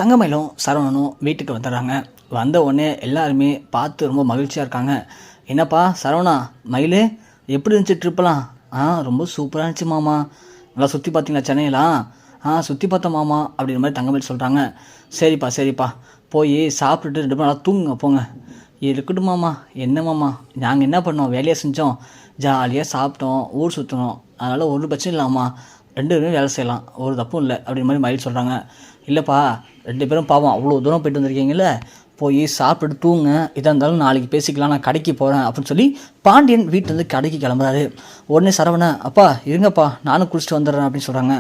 தங்கமயிலும் சரவணனும் வீட்டுக்கு வந்துடுறாங்க. வந்த உடனே எல்லாருமே பார்த்து ரொம்ப மகிழ்ச்சியாக இருக்காங்க. என்னப்பா சரவணா, மயில் எப்படி இருந்துச்சு ட்ரிப்பெல்லாம்? ரொம்ப சூப்பராக இருந்துச்சு மாமா. நல்லா சுற்றி பார்த்தீங்களா சென்னையெல்லாம்? சுற்றி பார்த்தோம் மாமா அப்படின்ற மாதிரி தங்கமயில் சொல்கிறாங்க. சரிப்பா சரிப்பா, போய் சாப்பிட்டுட்டு 2 பேரும் நல்லா தூங்குங்க போங்க. இருக்கட்டும் மாமா. என்ன மாமா, நாங்கள் என்ன பண்ணோம், வேலையை செஞ்சோம், ஜாலியாக சாப்பிட்டோம், ஊர் சுற்றினோம், அதனால் ஒரு பிரச்சனை இல்லாமா, 2 பேரும் வேலை செய்யலாம், ஒரு தப்பும் இல்லை அப்படின்ற மாதிரி மயில் சொல்கிறாங்க. இல்லைப்பா, 2 பேரும் பாவம் அவ்வளோ தூரம் போயிட்டு வந்திருக்கீங்கள, போய் சாப்பிட்டு தூங்க, இதாக இருந்தாலும் நாளைக்கு பேசிக்கலாம், நான் கடைக்கு போகிறேன் அப்படின்னு சொல்லி பாண்டியன் வீட்டிலேருந்து கடைக்கு கிளம்புறாரு. உடனே சரவணன், அப்பா இருங்கப்பா நானும் குளிச்சுட்டு வந்துடுறேன் அப்படின்னு சொல்கிறாங்க.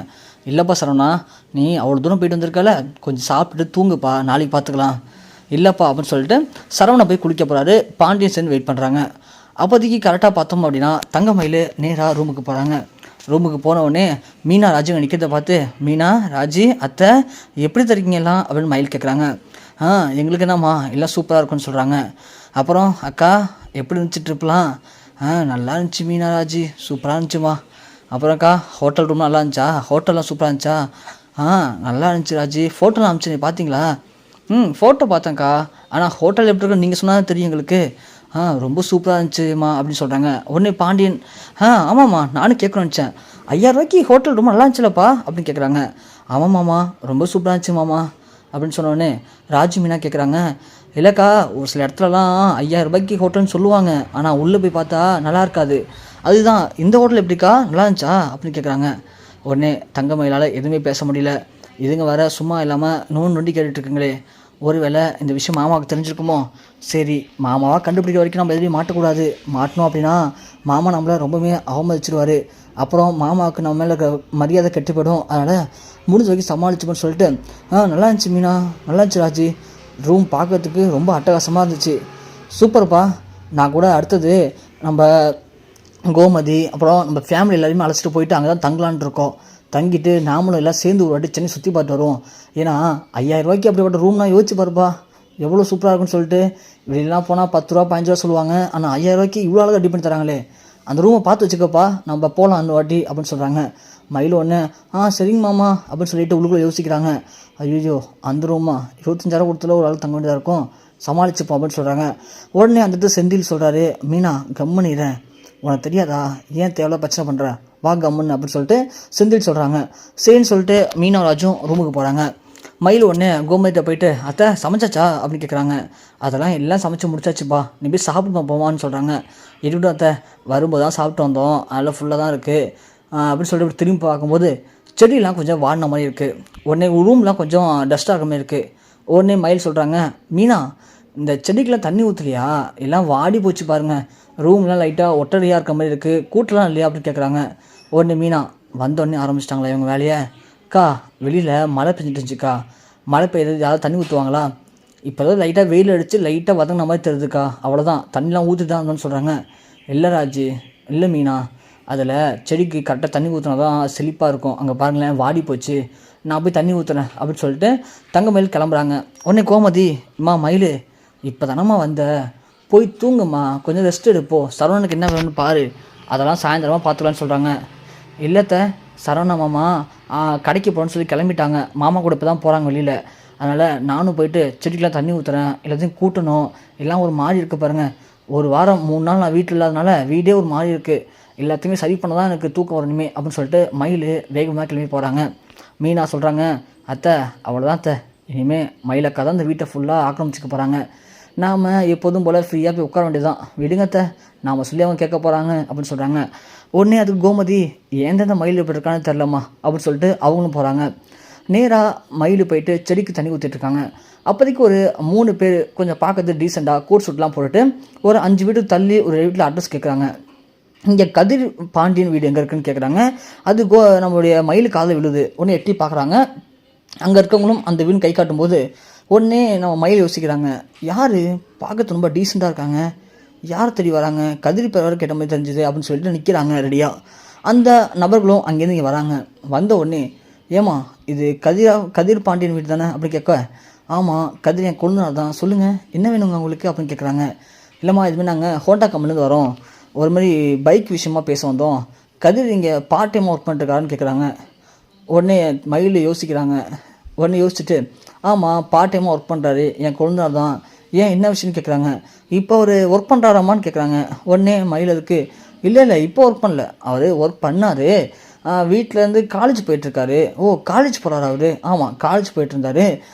இல்லைப்பா சரவணா, நீ அவ்வளோ தூரம் போயிட்டு வந்திருக்கால, கொஞ்சம் சாப்பிட்டு தூங்குப்பா, நாளைக்கு பார்த்துக்கலாம். இல்லைப்பா அப்படின்னு சொல்லிட்டு சரவணை போய் குளிக்க போகிறாரு. பாண்டியன் சேர்ந்து வெயிட் பண்ணுறாங்க. அப்போதைக்கு கரெக்டாக பார்த்தோம் அப்படின்னா தங்கமயில் நேராக ரூமுக்கு போகிறாங்க. ரூமுக்கு போன உடனே மீனா ராஜுங்க நிற்கிறத பார்த்து, மீனா ராஜி அத்தை எப்படி தருக்கீங்க எல்லாம் அப்படின்னு மயில் கேட்குறாங்க. எங்களுக்கு என்னம்மா எல்லாம் சூப்பராக இருக்குன்னு சொல்கிறாங்க. அப்புறம் அக்கா எப்படி இருந்துச்சு ட்ரிப்லாம்? நல்லா இருந்துச்சு மீனா ராஜி, சூப்பராக இருந்துச்சுமா. அப்புறம் அக்கா ஹோட்டல் ரூம் நல்லா இருந்துச்சா? ஹோட்டல்லாம் சூப்பராக இருந்துச்சா? நல்லா இருந்துச்சு ராஜி. ஃபோட்டோலாம் அனுப்பிச்சு பார்த்தீங்களா? ஃபோட்டோ பார்த்தேன்க்கா, ஆனால் ஹோட்டல் எப்படி இருக்குன்னு நீங்கள் சொன்னால் தெரியும் எங்களுக்கு. ரொம்ப சூப்பராக இருந்துச்சுமா அப்படின்னு சொல்கிறாங்க. உடனே பாண்டியன், ஆமாம்மா நானும் கேட்கணும்னு நினச்சேன், 5000 ரூபாய்க்கு ஹோட்டல் ரொம்ப நல்லா இருந்துச்சுலப்பா அப்படின்னு கேட்குறாங்க. ஆமாம்மாம்மா ரொம்ப சூப்பராக இருந்துச்சு மாமா அப்படின்னு சொன்னோடனே ராஜு மீனா கேட்குறாங்க. இல்லைக்கா, ஒரு சில இடத்துலலாம் 5000 ரூபாய்க்கு ஹோட்டல்னு சொல்லுவாங்க, ஆனால் உள்ளே போய் பார்த்தா நல்லா இருக்காது. அதுதான் இந்த ஹோட்டல் எப்படிக்கா நல்லா இருந்துச்சா அப்படின்னு கேட்குறாங்க. உடனே தங்கமயிலால் எதுவுமே பேச முடியல. இதுங்க வர சும்மா இல்லாமல் நோண்டி கேட்டுட்ருக்குங்களே, ஒருவேளை இந்த விஷயம் மாமாவுக்கு தெரிஞ்சிருக்குமோ? சரி, மாமாவாக கண்டுபிடிக்க வரைக்கும் நம்ம எதுவுமே மாட்டக்கூடாது. மாட்டினோம் அப்படின்னா மாமா நம்மளை ரொம்பவே அவமதிச்சிருவார். அப்புறம் மாமாவுக்கு நம்ம மேலே மரியாதை கெட்டு போயிடும். அதனால் முடிஞ்ச வரைக்கும் சமாளிச்சுப்போன்னு சொல்லிட்டு, நல்லா இருந்துச்சு மீனா, நல்லா இருந்துச்சு ராஜி, ரூம் பார்க்கறதுக்கு ரொம்ப அட்டகாசமாக இருந்துச்சு, சூப்பர்ப்பா. நான் கூட அடுத்தது நம்ம கோமதி அப்புறம் நம்ம ஃபேமிலி எல்லாருமே அழைச்சிட்டு போயிட்டு அங்கே தான் தங்கலான் இருக்கோம். தங்கிட்டு நாமளும் எல்லாம் சேர்ந்து ஒரு வாட்டி சென்னை சுற்றி பார்த்து வருவோம். ஏன்னா 5000 ரூபாய்க்கு அப்படிப்பட்ட ரூம்னா யோசிச்சு பாருப்பா, எவ்வளோ சூப்பராக இருக்குன்னு சொல்லிட்டு. வெளியெல்லாம் போனால் 10 ரூபா 15 ரூபா சொல்லுவாங்க, ஆனால் 5000 ரூபாய்க்கு இவ்வளோ அழகாக ரெடி பண்ணி தராங்களே, அந்த ரூமை பார்த்து வச்சுக்கப்பா, நம்ம போகலாம் அந்த வாட்டி அப்படின்னு சொல்கிறாங்க. மயில் ஒன்று சரிங்க மாமா அப்படின்னு சொல்லிட்டு உள்ளுக்குள்ளே யோசிக்கிறாங்க. ஐயோ அந்த ரூமா 25,000 கொடுத்துல ஒரு ஆள் தங்க வேண்டியதாக இருக்கும், சமாளிச்சுப்போம் அப்படின்னு சொல்கிறாங்க. உடனே அந்த செந்தில் சொல்கிறாரு, மீனா கம்முனிறேன், உனக்கு தெரியாதா, ஏன் தேவையில்ல பிரச்சனை பண்ணுற, வா கம்முன்னு அப்படின்னு சொல்லிட்டு செந்தில் சொல்கிறாங்க. சரின்னு சொல்லிட்டு மீனா ராஜும் ரூமுக்கு போகிறாங்க. மயில் உடனே கோமதிட்ட போயிட்டு, அத்தை சமைச்சாச்சா அப்படின்னு கேட்குறாங்க. அதெல்லாம் எல்லாம் சமைச்சு முடிச்சாச்சுப்பா, நீ போய் சாப்பிட்டு போவான்னு சொல்கிறாங்க. இருக்கட்டும் அத்தை, வரும்போது தான் சாப்பிட்டு வந்தோம், அதெல்லாம் ஃபுல்லாக தான் இருக்குது அப்படின்னு சொல்லிட்டு திரும்பி பார்க்கும்போது செடியெல்லாம் கொஞ்சம் வாடின மாதிரி இருக்குது. உடனே ரூம்லாம் கொஞ்சம் டஸ்ட்டாக இருக்க மாதிரி இருக்குது. உடனே மயில் சொல்கிறாங்க, மீனா இந்த செடிக்கெலாம் தண்ணி ஊற்றலையா, எல்லாம் வாடி போச்சு பாருங்கள், ரூம்லாம் லைட்டாக ஒட்டடையாக இருக்க மாதிரி இருக்குது, கூட்டலாம் இல்லையா அப்படின்னு கேட்குறாங்க. உடனே மீனா, வந்தோடனே ஆரம்பிச்சிட்டாங்களா இவங்க வேலையை? அக்கா வெளியில் மழை பெஞ்சிட்டு இருந்துச்சுக்கா, மழை பெய்யுறது யாராவது தண்ணி ஊற்றுவாங்களா? இப்போ தான் லைட்டாக வெயில் அடித்து லைட்டாக வதங்கின மாதிரி தெரியுதுக்கா, அவ்வளோதான், தண்ணிலாம் ஊற்றிட்டு தான் இருந்தோன்னு சொல்கிறாங்க. இல்லை ராஜி, இல்லை மீனா, அதில் செடிக்கு கரெக்டாக தண்ணி ஊற்றினா தான் செழிப்பாக இருக்கும், அங்கே பாருங்களேன் வாடி போச்சு, நான் போய் தண்ணி ஊற்றுறேன் அப்படின்னு சொல்லிட்டு தங்கமயில் கிளம்புறாங்க. உடனே கோமதி, மயில் இப்போ தானம்மா வந்த, போய் தூங்குமா, கொஞ்சம் ரெஸ்ட் எடுப்போ, சரவணனுக்கு என்ன வேணும்னு பாரு, அதெல்லாம் சாயந்தரமாக பார்த்துக்கலான்னு சொல்கிறாங்க. இல்லைத்த, சரவணா மாமா கடைக்கு போகணுன்னு சொல்லி கிளம்பிட்டாங்க, மாமா கூட இப்போ தான் போகிறாங்க வெளியில், அதனால் நானும் போயிட்டு செடிக்கெலாம் தண்ணி ஊற்றுறேன், எல்லாத்தையும் கூட்டணும், எல்லாம் ஒரு மாதிரி இருக்குது பாருங்கள், ஒரு வாரம் 3 நாள் நான் வீட்டில் இல்லாதனால வீடே ஒரு மாதிரி இருக்குது, எல்லாத்தையுமே சரி பண்ண தான் எனக்கு தூக்கம் வரணுமே அப்படின்னு சொல்லிட்டு மயில் வேகமாக கிளம்பி போகிறாங்க. மீனா சொல்கிறாங்க, அத்தை அவ்வளோதான் அத்தை, இனிமேல் மயிலக்கா தான் இந்த வீட்டை ஃபுல்லாக ஆக்கிரமிச்சிக்க போகிறாங்க, நாம் எப்போதும் போல் ஃப்ரீயாக போய் உட்கார வேண்டியதான், விடுங்கத்த, நாம் சொல்லி அவங்க கேட்க போகிறாங்க அப்படின்னு சொல்கிறாங்க. உடனே அதுக்கு கோமதி, எந்தெந்த மயில் எப்படி இருக்கான்னு தெரிலம்மா அப்படின்னு சொல்லிட்டு அவங்களும் போகிறாங்க. நேராக மயில் போயிட்டு செடிக்கு தண்ணி ஊற்றிட்டுருக்காங்க. அப்போதைக்கு ஒரு 3 பேர் கொஞ்சம் பார்க்கறது டீசெண்டாக கோட் சூட்லாம் போட்டுட்டு ஒரு 5 வீட்டுக்கு தள்ளி ஒரு வீட்டில் அட்ரஸ் கேட்குறாங்க. இங்கே கதிர் பாண்டியன் வீடு எங்கே இருக்குன்னு கேட்குறாங்க. அது நம்மளுடைய மயில் காதில் விழுது. உடனே எட்டி பார்க்குறாங்க. அங்கே இருக்கவங்களும் அந்த வீடு கை காட்டும்போது உடனே நம்ம மயில் யோசிக்கிறாங்க, யார் பார்க்கறது ரொம்ப டீசெண்டாக இருக்காங்க, யார் தெரிய வராங்க, கதிர் பேர் கேட்ட மாதிரி தெரிஞ்சுது அப்படின்னு சொல்லிட்டு நிற்கிறாங்க ரெடியாக. அந்த நபர்களும் அங்கேருந்து இங்கே வராங்க. வந்த உடனே, ஏமா இது கதிர் பாண்டியன் வீடு தானே அப்படின்னு கேட்க, ஆமாம் கதிர் என் கொழுந்தனார் தான், சொல்லுங்கள் என்ன வேணுங்க உங்களுக்கு அப்படின்னு கேட்குறாங்க. இல்லைம்மா இதுமாதிரி நாங்கள் ஹோண்டா கம்பெனிலேருந்து வரோம், ஒரு மாதிரி பைக் விஷயமாக பேச வந்தோம், கதிர் இங்கே பார்ட் டைமாக ஒர்க் பண்ணிட்டுருக்காருன்னு கேட்குறாங்க. உடனே மயில் யோசிக்கிறாங்க. உடனே யோசிச்சுட்டு, ஆமாம் பார்ட் டைமாக ஒர்க் பண்ணுறாரு, என் கொழுந்தனார் தான், ஏன் என்ன விஷயம்னு கேட்குறாங்க. இப்போ அவர் ஒர்க் பண்ணுறாராமான்னு கேட்குறாங்க. உடனே மயில் அதுக்கு, இல்லை இப்போ ஒர்க் பண்ணல, அவர் ஒர்க் பண்ணார், வீட்டிலேருந்து காலேஜ் போயிட்டுருக்காரு. ஓ காலேஜ் போகிறாரா அவர்? ஆமாம் காலேஜ் போயிட்டுருந்தாரு,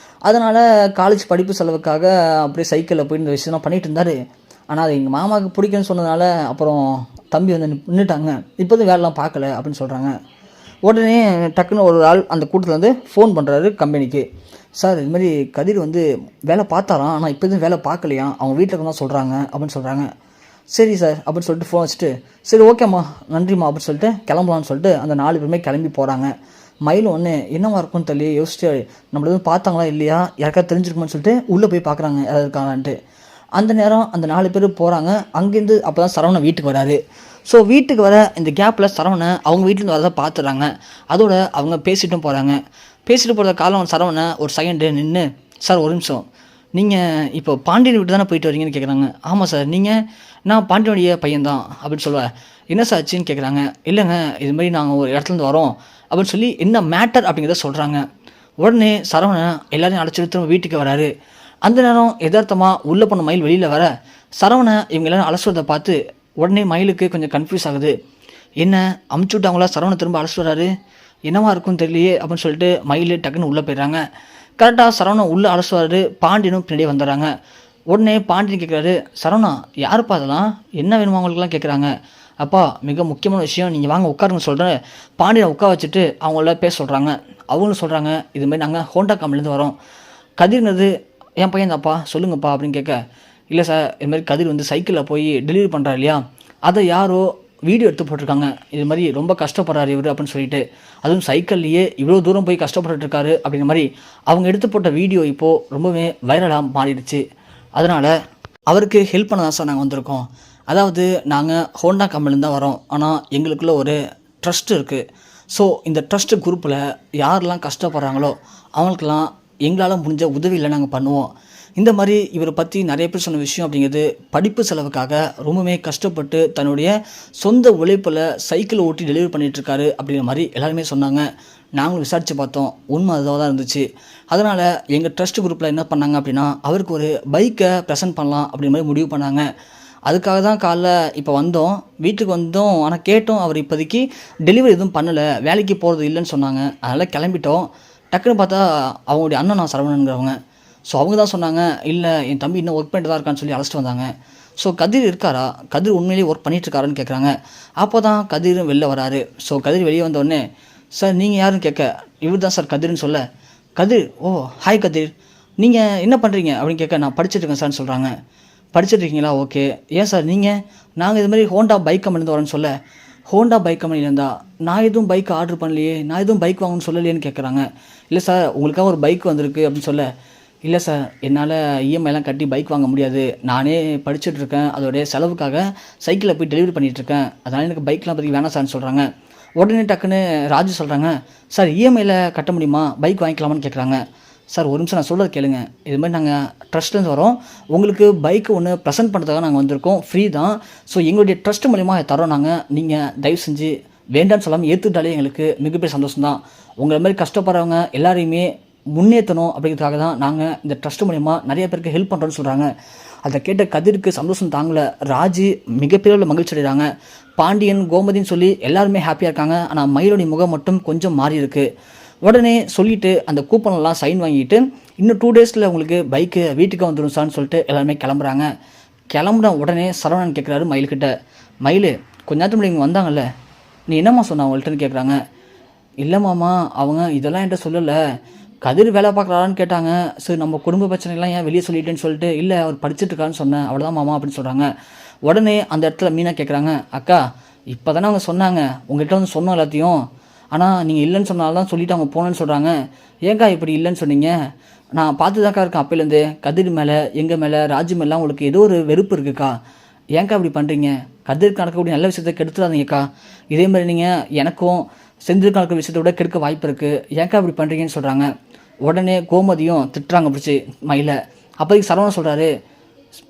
அதனால் காலேஜ் படிப்பு செலவுக்காக அப்படியே சைக்கிளில் போய் இந்த விஷயம்லாம் பண்ணிகிட்டு இருந்தார். ஆனால் அது எங்கள் மாமாவுக்கு பிடிக்குன்னு சொன்னதுனால அப்புறம் தம்பி வந்து நின்றுட்டாங்க, இப்போதும் வேலைலாம் பார்க்கல அப்படின்னு சொல்கிறாங்க. உடனே டக்குன்னு ஒரு ஆள் அந்த கூட்டத்தில் வந்து ஃபோன் பண்ணுறாரு கம்பெனிக்கு. சார் இது மாதிரி கதிர் வந்து வேலை பார்த்தாராம், ஆனால் இப்போ எதுவும் வேலை பார்க்கலையாம், அவங்க வீட்டில் தான் சொல்கிறாங்க அப்படின்னு சொல்கிறாங்க. சரி சார் அப்படின்னு சொல்லிட்டு ஃபோன் வச்சுட்டு, சரி ஓகேம்மா நன்றிம்மா அப்படின்னு சொல்லிட்டு கிளம்பலான்னு சொல்லிட்டு அந்த 4 பேருமே கிளம்பி போகிறாங்க. மயிலும் ஒன்று என்னவா இருக்கும்னு தெரியல யோசிச்சுட்டு, நம்மள எதுவும் பார்த்தாங்களா இல்லையா, யாருக்காவது தெரிஞ்சிருக்குமான்னு சொல்லிட்டு உள்ளே போய் பார்க்குறாங்க யாராவது இருக்காங்கன்ட்டு. அந்த நேரம் அந்த 4 பேர் போகிறாங்க. அங்கேருந்து அப்போ தான் சரவணன் வீட்டுக்கு வராரு. ஸோ வீட்டுக்கு வர இந்த கேப்பில் சரவணன் அவங்க வீட்டிலேருந்து வரதை பார்த்துடுறாங்க. அதோட அவங்க பேசிட்டும் போகிறாங்க. பேசிட்டு போகிற காலம் சரவணன் ஒரு செகண்டு நின்று, சார் ஒரு நிமிஷம், நீங்கள் இப்போ பாண்டியன் வீட்டு தானே போயிட்டு வரீங்கன்னு கேட்குறாங்க. ஆமாம் சார், நீங்கள்? நான் பாண்டியனுடைய பையன்தான் அப்படின்னு சொல்லுவேன். என்ன சார் ஆச்சுன்னு கேட்குறாங்க. இல்லைங்க இதுமாதிரி நாங்கள் ஒரு இடத்துலேருந்து வரோம் அப்படின்னு சொல்லி என்ன மேட்டர் அப்படிங்கிறத சொல்கிறாங்க. உடனே சரவணன் எல்லாரையும் அழைச்சிட்டு திரும்ப வீட்டுக்கு வராரு. அந்த நேரம் யதார்த்தமாக உள்ளே போன மயில் வெளியில் வர சரவணன் இவங்க எல்லாரும் அலசுவதை பார்த்து உடனே மயிலுக்கு கொஞ்சம் கன்ஃபியூஸ் ஆகுது. என்ன அமுச்சு விட்டாங்களா, சரவணன் திரும்ப அலசிட்டு வராரு, என்னவா இருக்குன்னு தெரியலையே அப்படின்னு சொல்லிட்டு மயில் டக்குன்னு உள்ளே போயிடுறாங்க. கரெக்டாக சரவணன் உள்ளே அலசுவாரு, பாண்டியனும் பின்னாடியே வந்துடுறாங்க. உடனே பாண்டியன் கேட்குறாரு, சரவணா யாருப்பா அதெல்லாம், என்ன வேணுமா அவங்களுக்குலாம் கேட்குறாங்க. அப்பா மிக முக்கியமான விஷயம், நீங்கள் வாங்க உட்காருங்க சொல்கிறேன். பாண்டியனை உட்கார வச்சுட்டு அவங்கள பேச சொல்கிறாங்க. அவங்களும் சொல்கிறாங்க, இதுமாதிரி நாங்கள் ஹோண்டா கம்பெனிலேருந்து வரோம், கதிர்னது என் பையன் தான்ப்பா, சொல்லுங்கப்பா அப்படின்னு கேட்க, இல்லை சார் இதுமாதிரி கதிர் வந்து சைக்கிளில் போய் டெலிவரி பண்ணுறாரு இல்லையா, அதை யாரோ வீடியோ எடுத்து போட்டிருக்காங்க, இது மாதிரி ரொம்ப கஷ்டப்படுறாரு இவர் அப்படின்னு சொல்லிட்டு, அதுவும் சைக்கிள்லேயே இவ்வளோ தூரம் போய் கஷ்டப்பட்டுருக்காரு அப்படிங்கிற மாதிரி அவங்க எடுத்து போட்ட வீடியோ இப்போது ரொம்பவே வைரலாக மாறிடுச்சு. அதனால் அவருக்கு ஹெல்ப் பண்ண தான் சார் நாங்கள் வந்திருக்கோம். அதாவது நாங்கள் ஹோண்டா கம்பெனிலேருந்து தான் வரோம், ஆனால் எங்களுக்குள்ள ஒரு ட்ரஸ்ட் இருக்குது. ஸோ இந்த ட்ரஸ்ட் குரூப்பில் யாரெல்லாம் கஷ்டப்படுறாங்களோ அவங்களுக்கெல்லாம் எங்களால் முடிஞ்ச உதவியில் நாங்கள் பண்ணுவோம். இந்த மாதிரி இவரை பற்றி நிறைய பேர் சொன்ன விஷயம் அப்படிங்கிறது, படிப்பு செலவுக்காக ரொம்பவே கஷ்டப்பட்டு தன்னுடைய சொந்த உழைப்பில் சைக்கிள் ஓட்டி டெலிவரி பண்ணிகிட்ருக்காரு அப்படிங்கிற மாதிரி எல்லாருமே சொன்னாங்க. நாங்களும் விசாரித்து பார்த்தோம், உண்மை அதுவாக தான் இருந்துச்சு. அதனால் எங்கள் ட்ரஸ்ட் குரூப்பில் என்ன பண்ணாங்க அப்படின்னா, அவருக்கு ஒரு பைக்கை ப்ரெசென்ட் பண்ணலாம் அப்படிங்கிற மாதிரி முடிவு பண்ணாங்க. அதுக்காக தான் காலைல இப்போ வந்தோம், வீட்டுக்கு வந்தோம். ஆனால் கேட்டோம், அவர் இப்போதைக்கு டெலிவரி எதுவும் பண்ணலை, வேலைக்கு போகிறது இல்லைன்னு சொன்னாங்க. அதனால் கிளம்பிட்டோம். டக்குன்னு பார்த்தா அவங்களுடைய அண்ணன் நான் சரவணங்கிறவங்க. ஸோ அவங்க தான் சொன்னாங்க, இல்லை என் தம்பி இன்னும் ஒர்க் பண்ணிட்டு தான் இருக்கான்னு சொல்லி அழைச்சிட்டு வந்தாங்க. ஸோ கதிர் இருக்காரா, கதிர் உண்மையிலேயே ஒர்க் பண்ணிகிட்ருக்காரான்னு கேட்குறாங்க. அப்போ தான் கதிரும் வெளில வராரு. ஸோ கதிர் வெளியே வந்தோடனே, சார் நீங்கள் யாருன்னு கேட்க, இவர் தான் சார் கதிர்னு சொல்ல, கதிர் ஓ ஹாய் கதிர், நீங்கள் என்ன பண்ணுறீங்க அப்படின்னு கேட்க, நான் படிச்சுட்ருக்கேன் சார்னு சொல்கிறாங்க. படிச்சுட்ருக்கீங்களா, ஓகே. ஏன் சார் நீங்கள், நாங்கள் இது மாதிரி ஹோண்டா பைக் கம்பெனிலேருந்து வரேன்னு சொல்ல, ஹோண்டா பைக் கம்பெனிலேருந்தா, நான் எதுவும் பைக் ஆர்டர் பண்ணலையே, நான் எதுவும் பைக் வாங்கணும்னு சொல்லலையேன்னு கேட்குறாங்க. இல்லை சார் உங்களுக்காக ஒரு பைக் வந்திருக்கு அப்படின்னு சொல்ல, இல்லை சார் என்னால் இஎம்ஐலாம் கட்டி பைக் வாங்க முடியாது, நானே படிச்சுட்ருக்கேன், அதோடைய செலவுக்காக சைக்கிளில் போய் டெலிவரி பண்ணிகிட்ருக்கேன், அதனால் எனக்கு பைக்லாம் பற்றி வேணாம் சார்னு சொல்கிறாங்க. உடனே டக்குன்னு ராஜு சொல்கிறாங்க, சார் இஎம்ஐயில் கட்ட முடியுமா, பைக் வாங்கிக்கலாமான்னு கேட்குறாங்க. சார் ஒரு நிமிஷம் நான் சொல்கிறது கேளுங்க, இது மாதிரி நாங்கள் ட்ரஸ்ட்லேருந்து வரோம், உங்களுக்கு பைக்கு ஒன்று ப்ரெசென்ட் பண்ணுறதுக்காக நாங்கள் வந்திருக்கோம், ஃப்ரீ தான். ஸோ எங்களுடைய ட்ரஸ்ட் மூலிமா தரோம் நாங்கள், நீங்கள் தயவு செஞ்சு வேண்டான்னு சொல்லாமல் ஏற்றுக்கிட்டாலே எங்களுக்கு மிகப்பெரிய சந்தோஷம் தான். உங்களை மாதிரி கஷ்டப்படுறவங்க எல்லாரையுமே முன்னேற்றணும் அப்படிங்கிறதுக்காக தான் நாங்கள் இந்த ட்ரஸ்ட் மூலிமா நிறைய பேருக்கு ஹெல்ப் பண்ணுறோன்னு சொல்கிறாங்க. அதை கேட்ட கதிருக்கு சந்தோஷம் தாங்கலை. ராஜி மிகப்பெரிய மகிழ்ச்சி அடைகிறாங்க. பாண்டியன் கோமதின்னு சொல்லி எல்லாருமே ஹாப்பியாக இருக்காங்க. ஆனால் மயிலுடைய முகம் மட்டும் கொஞ்சம் மாறி இருக்குது. உடனே சொல்லிவிட்டு அந்த கூப்பனெல்லாம் சைன் வாங்கிட்டு, இன்னும் 2 டேஸில் உங்களுக்கு பைக்கு வீட்டுக்கு வந்துடும் சார்னு சொல்லிட்டு எல்லாருமே கிளம்புறாங்க. கிளம்புன உடனே சரவணன் கேட்குறாரு மயில்கிட்ட, மயில் கொஞ்ச நேரத்துக்கு முன்னாடி இங்கே வந்தாங்கல்ல, நீ என்னம்மா சொன்ன அவங்கள்ட்டன்னு கேட்குறாங்க. இல்லை மாமா, அவங்க இதெல்லாம் என்கிட்ட சொல்லலை, கதிர் வேலை பார்க்குறாரான்னு கேட்டாங்க. சரி நம்ம குடும்ப பிரச்சனைலாம் ஏன் வெளியே சொல்லிட்டேன்னு சொல்லிட்டு, இல்லை அவர் படிச்சுட்ருக்கான்னு சொன்னேன், அவ்வளோதான் மாமா அப்படின்னு சொல்கிறாங்க. உடனே அந்த இடத்துல மீனா கேட்குறாங்க, அக்கா இப்போ தானே அவங்க சொன்னாங்க, உங்கள்கிட்ட வந்து சொன்னோம் எல்லாத்தையும், ஆனால் நீங்கள் இல்லைன்னு சொன்னால்தான் சொல்லிவிட்டு அவங்க போனேன்னு சொல்கிறாங்க, ஏங்கா இப்படி இல்லைன்னு சொன்னீங்க, நான் பார்த்து தாக்கா இருக்கேன் அப்போலேருந்து, கதிர் மேலே எங்கள் மேலே ராஜு மேலாம் உங்களுக்கு ஏதோ ஒரு வெறுப்பு இருக்குக்கா, ஏங்கா இப்படி பண்ணுறீங்க, கதிருக்கு நடக்கக்கூடிய நல்ல விஷயத்தை கெடுத்துடாதீங்கக்கா, இதே மாதிரி நீங்கள் எனக்கும் செந்திருக்கு நடக்கிற விஷயத்தை விட கெடுக்க வாய்ப்பு இருக்குது, ஏங்கா இப்படி பண்ணுறீங்கன்னு சொல்கிறாங்க. உடனே கோமதியும் திட்டுறாங்க பிடிச்சி மயிலை. அப்போதைக்கு சரவணன் சொல்கிறாரு,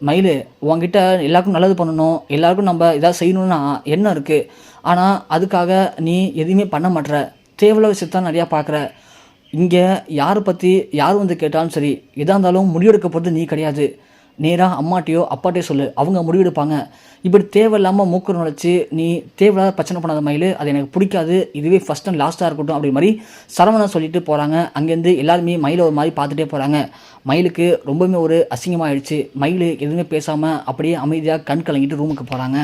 மயில் உங்ககிட்ட எல்லாருக்கும் நல்லது பண்ணணும், எல்லாருக்கும் நம்ம எதாவது செய்யணும்னு எண்ணம் இருக்குது, ஆனால் அதுக்காக நீ எதுவுமே பண்ண மாட்டுற, தேவையில்ல விஷயத்தான் நிறையா பார்க்குற, இங்கே யாரை பற்றி யார் வந்து கேட்டாலும் சரி, எதாக இருந்தாலும் முடிவெடுக்க போகிறது நீ கிடையாது. நேராக அம்மாட்டையோ அப்பாட்டையோ சொல்லு, அவங்க முடிவெடுப்பாங்க. இப்படி தேவையில்லாமல் மூக்கு நுழைச்சி நீ தேவையில்லாத பிரச்சனை பண்ணாத மயில், அது எனக்கு பிடிக்காது. இதுவே ஃபஸ்ட் அண்ட் லாஸ்ட்டாக இருக்கட்டும் அப்படி மாதிரி சரவணன் சொல்லிட்டு போகிறாங்க. அங்கேருந்து எல்லாருமே மயிலை ஒரு மாதிரி பார்த்துட்டே போகிறாங்க. மயிலுக்கு ரொம்பவுமே ஒரு அசிங்கமாகிடுச்சு. மயில் எதுவுமே பேசாமல் அப்படியே அமைதியாக கண் கலங்கிட்டு ரூமுக்கு போகிறாங்க.